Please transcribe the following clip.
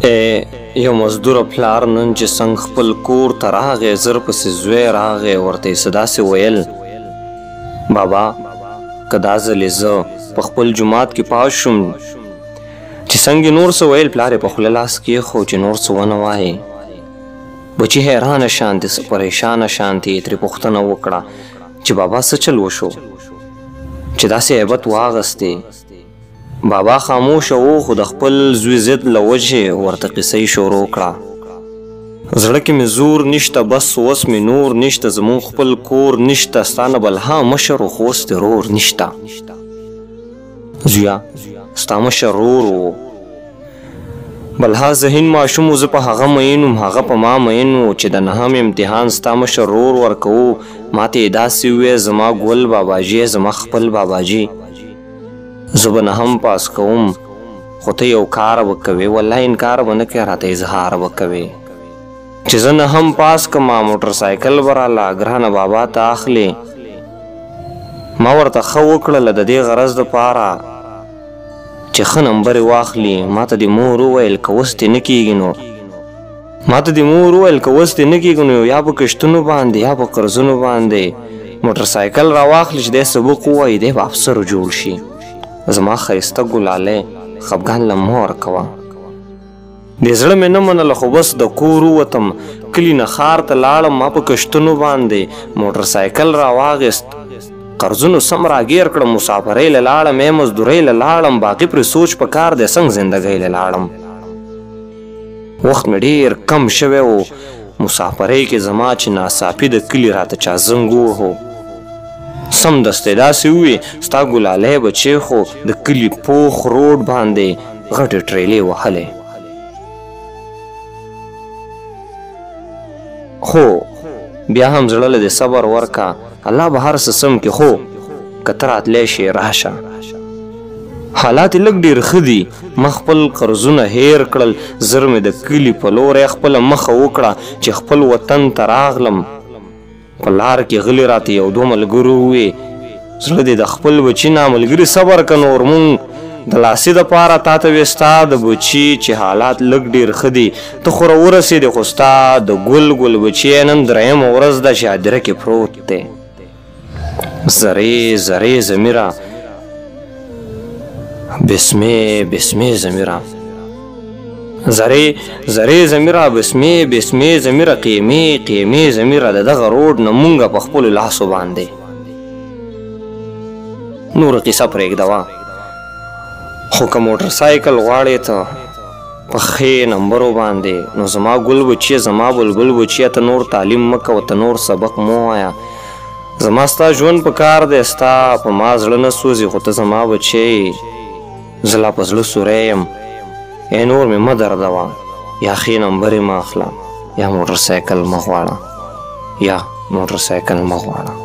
یو مزدور پلار نن چې څنګه خپل کور ته راغی زر پسې زوی راغی ورته یې څه داسې ویل بابا که دا ځلې زه په خپل جومات کې پاس شوم چې څنګه نور څه ویل پلار یې په خوله لاس کېښود چې نور څه ونه وایې بچي حیرانه شانتې څه پریشانه شانتې یې ترې پوښتنه وکړه چې بابا څه چل وشو چې داسې هیبت واغستې بابا خاموشه و خو د خپل زوی ضد له وجې ورته قصه یې شروع کړه زړه کې مې زور نشته بس اوس مې نور نشته زموږ خپل کور نشته ستا نه بل ها مشر و خو اوس دې رور نشته زویه ستا مشر رور و بل ها ذهین ماشوم و زه په هغه مین وم هغه په ما مین و چې د نهم امتحان ستا مشر رور ورکوو ما ته یې داسې وویل زما ګل باباجي زما خپل باباجي زه به نهم پاس کوم خو ته یو کار به کوې والله انکار به نه کوې راته اظهار به کوې چې زه نهم پاس کړم موټرسایکل به راله ګرانه بابا ته اخلې ما ورته ښه وکړله د دې غرض دپاره چې ښه نمبر یې واخلي ما ته دې مور وویل که اوس دې نه کېږي نو نو یا به کشتونو باندې یا به قرضونو باندې موټرسایکل راواخلي چې دی سبق ووایي دی به افسر جوړ شي زما ښایسته ګلالی خفګان له مه ورکوه دې زړه مې نه منله خو بس د کور ووتم کلي نه ښار ته لاړم ما په کشتونو باندې موټرسایکل راواغېست قرضونو سم راګیر کړم مسافرۍ له لاړم مزدورۍ له لاړم باقي پرې سوچ په کار دی څنګه زندګۍ له لاړم وخت مې ډېر کم شوی و مسافرۍ کې زما چې ناڅاپي د کلي راته چا زنګ ووهو سم دستې داسې ووې ستا ګلالی بچی خو د کلي پوخ روډ باندې غټې ټریلې وهلې خو بیا هم زړه له دې صبر ورکه الله به هر څه سم کې خو که ته راتلی شې راشه حالات یې لږ ډېر ښه دي ما خپل قرضونه هیر کړل زر مې د کلي په لوری خپله مخه وکړه چې خپل وطن ته راغلم په لار کې غلي راته یو دوه ملګرو ووې زړه دې د خپل بچي نه ملګري صبر که نور مونږ د لاسي دپاره تا ته وې ستا د بچي چې حالات لږ ډېر ښه دي ته خو راورسېدې خو ستا د ګل بچي نن درېیمه ورځ ده چې هدیره کې پروت دی زرې ضمیره بسمې ضمیره زرې ضمیره بسمې ضمیره قیمې ضمیره د دغه روډ نه مونږه په خپلو لاسو باندې نوره قصه پرېږدوه خو که موټرسایکل غواړې ته په ښې نمبرو باندې نو زما ګل بچیه زما بلبل بچیه ته نور تعلیم مه کوه ته نور سبق مه وایه زما ستا ژوند په کار دی ستا په ما زړه نه سوځي خو ته زما بچی زه لا په زړه سوری یم نور مې مه دردوه یا ښې نمبرې مه اخله یا موټرسایکل مه غواړه